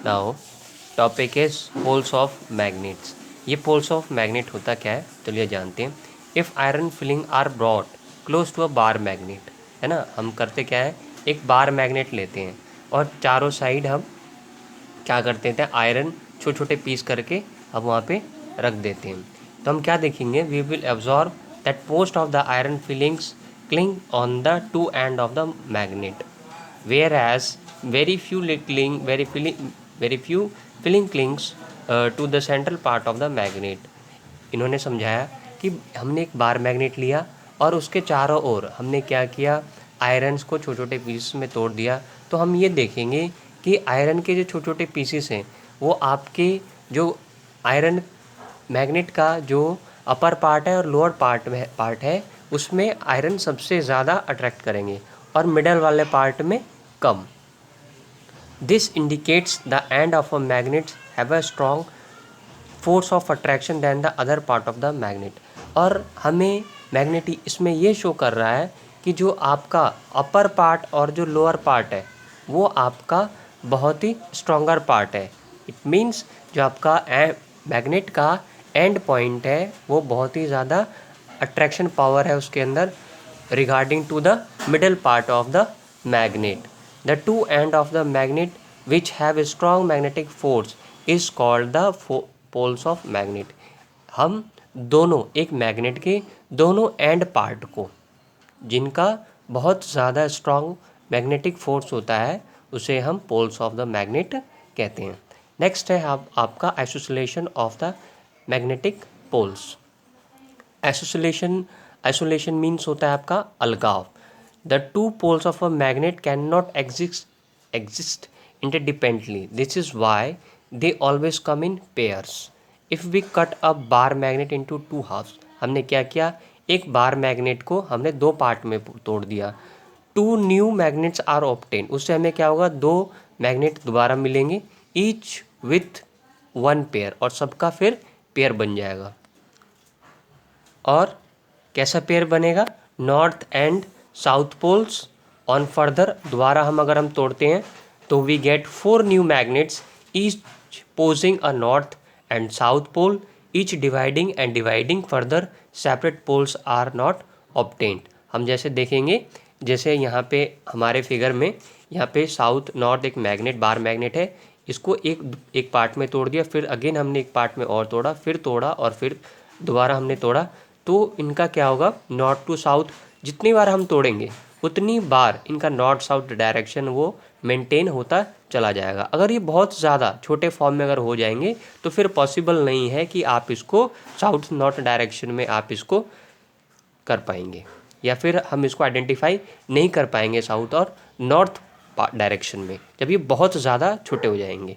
Now topic is poles of magnets. ये poles of magnet होता क्या है चलिए जानते हैं। If iron filing are brought close to a bar magnet, है ना, हम करते क्या है, एक बार मैग्नेट लेते हैं और चारों साइड हम क्या करते थे, आयरन छोटे छोटे पीस करके अब वहाँ पे रख देते हैं। तो हम क्या देखेंगे, we will absorb that most of the iron filings cling on the two end of the magnet, whereas very few filling clings to the central part of the magnet। इन्होंने समझाया कि हमने एक बार मैग्नेट लिया और उसके चारों ओर हमने क्या किया, आयरन्स को छोटे छोटे पीसेस में तोड़ दिया। तो हम ये देखेंगे कि आयरन के जो छोटे छोटे पीसेस हैं वो आपके जो आयरन मैग्नेट का जो अपर पार्ट है और लोअर पार्ट है उसमें आयरन सबसे ज़्यादा अट्रैक्ट करेंगे और मिडल वाले पार्ट में कम। This indicates the end of a magnet have a strong force of attraction than the other part of the magnet. और हमें मैग्नेट इसमें ये शो कर रहा है कि जो आपका अपर पार्ट और जो लोअर पार्ट है वो आपका बहुत ही स्ट्रॉन्गर पार्ट है। इट मीन्स जो आपका मैग्नेट का एंड पॉइंट है वो बहुत ही ज़्यादा अट्रैक्शन पावर है उसके अंदर regarding to the middle part of the magnet। The two end of the magnet which have a strong magnetic force is called the poles of magnet। हम दोनों एक मैग्नेट के दोनों एंड पार्ट को जिनका बहुत ज़्यादा स्ट्रॉन्ग मैग्नेटिक फोर्स होता है उसे हम पोल्स ऑफ द मैग्नेट कहते हैं। नेक्स्ट है आपका isolation of the magnetic poles. Isolation means होता है आपका अलगाव। The two poles of a magnet can not exist interdependently, this is why they always come in pairs. If we cut a bar magnet into two halves, हमने क्या किया, एक bar magnet को हमने दो पार्ट में तोड़ दिया। Two new magnets are obtain, उससे हमें क्या होगा, दो मैग्नेट दोबारा मिलेंगे, ईच विथ वन पेयर, और सबका फिर पेयर बन जाएगा। और कैसा पेयर बनेगा, north and south poles on further, दोबारा हम तोड़ते हैं तो we get four new magnets each posing a north and south pole, each dividing further, separate poles are not obtained. हम जैसे देखेंगे, जैसे यहाँ पे हमारे फिगर में यहाँ पे साउथ नॉर्थ एक मैग्नेट बार मैग्नेट है, इसको एक पार्ट में तोड़ दिया, फिर अगेन हमने एक पार्ट में और तोड़ा, फिर तोड़ा और फिर दोबारा हमने तोड़ा, तो इनका क्या होगा, नॉर्थ टू साउथ जितनी बार हम तोड़ेंगे उतनी बार इनका नॉर्थ साउथ डायरेक्शन वो मेंटेन होता चला जाएगा। अगर ये बहुत ज़्यादा छोटे फॉर्म में अगर हो जाएंगे तो फिर पॉसिबल नहीं है कि आप इसको साउथ नॉर्थ डायरेक्शन में आप इसको कर पाएंगे, या फिर हम इसको आइडेंटिफाई नहीं कर पाएंगे साउथ और नॉर्थ डायरेक्शन में, जब ये बहुत ज़्यादा छोटे हो जाएंगे।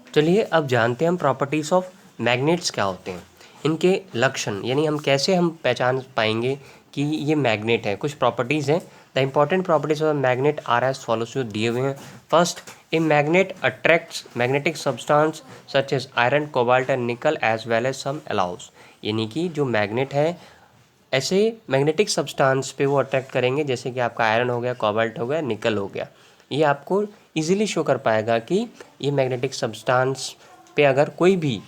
चलिए अब जानते हैं हम प्रॉपर्टीज़ ऑफ मैग्नेट्स क्या होते हैं, इनके लक्षण, यानी हम कैसे हम पहचान पाएंगे कि ये मैग्नेट है। कुछ प्रॉपर्टीज़ हैं। The important properties of magnet are as follows, जो दिए हुए हैं। First, a magnet attracts magnetic substance such as iron, cobalt and nickel as well as some alloys. यानी कि जो मैग्नेट है ऐसे मैग्नेटिक सब्सटेंस पे वो अट्रैक्ट करेंगे, जैसे कि आपका आयरन हो गया, कोबाल्ट हो गया, निकल हो गया। ये आपको इजीली शो कर पाएगा कि ये मैग्नेटिक सब्सटेंस पे अगर कोई भी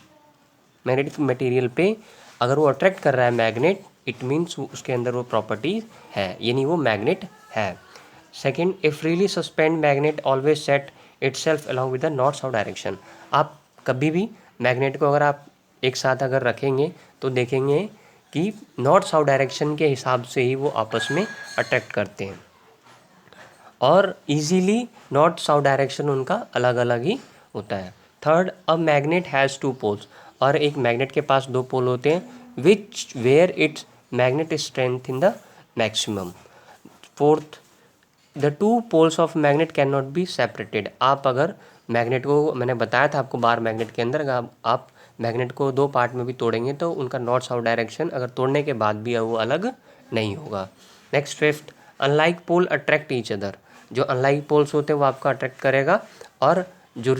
मैग्नेटिक मटेरियल पे अगर वो अट्रैक्ट कर रहा है मैग्नेट, इट मीन्स उसके अंदर वो प्रॉपर्टी है, यानी वो मैग्नेट है। Second, A freely suspend magnet always set itself along with the north south direction. आप कभी भी मैग्नेट को अगर आप एक साथ अगर रखेंगे तो देखेंगे कि नॉर्थ साउथ डायरेक्शन के हिसाब से ही वो आपस में अट्रैक्ट करते हैं, और इजीली नॉर्थ साउथ डायरेक्शन उनका अलग अलग ही होता है। Third, a magnet has two poles, और एक मैग्नेट के पास दो पोल होते हैं, which where its magnet strength in the maximum. Fourth, the two poles of magnet can not be separated. आप अगर मैग्नेट को, मैंने बताया था आपको बार मैग्नेट के अंदर, अगर आप मैग्नेट को दो पार्ट में भी तोड़ेंगे तो उनका नॉर्थ साउथ डायरेक्शन अगर तोड़ने के बाद भी वो अलग नहीं होगा। Next, fifth, unlike pole attract each other. जो अनलाइक पोल्स होते हैं वो आपका अट्रैक्ट करेगा, और जो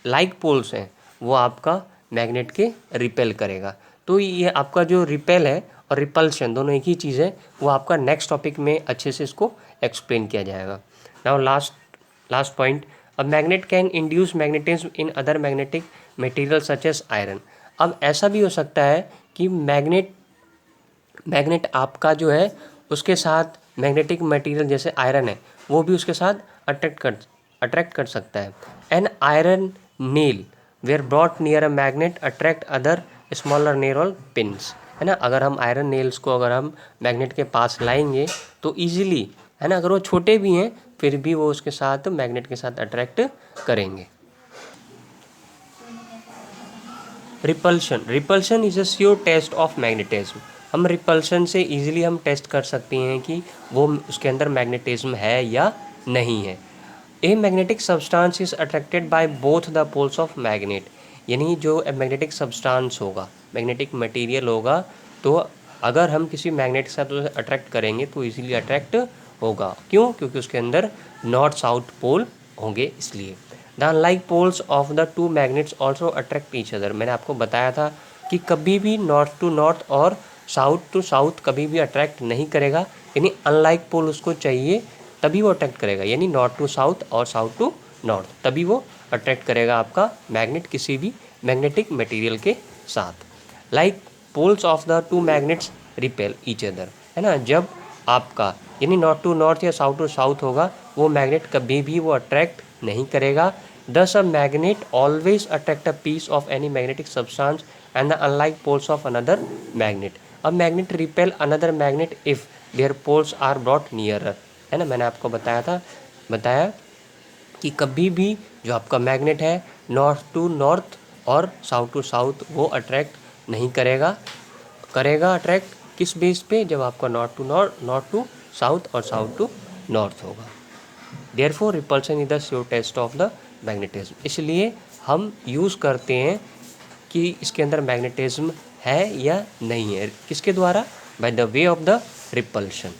लाइक पोल्स हैं वो आपका मैग्नेट के रिपेल करेगा। तो ये आपका जो रिपेल है और रिपल्शन दोनों एक ही चीज़ है, वो आपका नेक्स्ट टॉपिक में अच्छे से इसको एक्सप्लेन किया जाएगा। नाउ लास्ट पॉइंट, अब magnet can induce magnetism in other magnetic material such as iron. अब ऐसा भी हो सकता है कि मैग्नेट आपका जो है उसके साथ मैग्नेटिक मटेरियल जैसे आयरन है वो भी उसके साथ अट्रैक्ट कर सकता है। An iron nail were brought near a magnet attract other smaller nail और पिन्स, है ना। अगर हम आयरन नेल्स को अगर हम मैग्नेट के पास लाएंगे तो इजीली, है ना, अगर वो छोटे भी हैं फिर भी वो उसके साथ मैग्नेट के साथ अट्रैक्ट करेंगे। Repulsion is a sure test of magnetism. हम रिपल्शन से इजीली हम टेस्ट कर सकते हैं कि वो उसके अंदर मैग्नेटिज्म है या नहीं है। A magnetic substance is attracted by both the poles of magnet, यानी जो मैग्नेटिक सब्सटेंस होगा, मैग्नेटिक मटेरियल होगा, तो अगर हम किसी मैग्नेट के साथ उसे अट्रैक्ट करेंगे तो इजीली अट्रैक्ट होगा। क्यों? क्योंकि उसके अंदर नॉर्थ साउथ पोल होंगे इसलिए। The unlike poles of the two magnets also attract each other. मैंने आपको बताया था कि कभी भी नॉर्थ टू नॉर्थ और साउथ टू साउथ कभी भी अट्रैक्ट नहीं करेगा, यानी अनलाइक पोल उसको चाहिए तभी वो अट्रैक्ट करेगा, यानी नॉर्थ टू साउथ और साउथ टू नॉर्थ, तभी वो अट्रैक्ट करेगा आपका मैग्नेट किसी भी मैग्नेटिक मटेरियल के साथ। Like poles of the two magnets repel each other, है ना। जब आपका यानी नॉर्थ टू नॉर्थ या साउथ टू साउथ होगा वो मैग्नेट कभी भी वो अट्रैक्ट नहीं करेगा। Thus a magnet always attract a piece of any magnetic substance and the unlike poles of another magnet. A magnet repel another magnet if their poles are brought nearer, है ना। मैंने आपको बताया कि कभी भी जो आपका मैग्नेट है नॉर्थ टू नॉर्थ और साउथ टू साउथ वो अट्रैक्ट नहीं करेगा अट्रैक्ट किस बेस पे? जब आपका नॉर्थ टू साउथ और साउथ टू नॉर्थ होगा। Therefore repulsion is the sure test of the magnetism. इसलिए हम यूज़ करते हैं कि इसके अंदर मैग्नेटिज्म है या नहीं है, किसके द्वारा? By the way of the repulsion.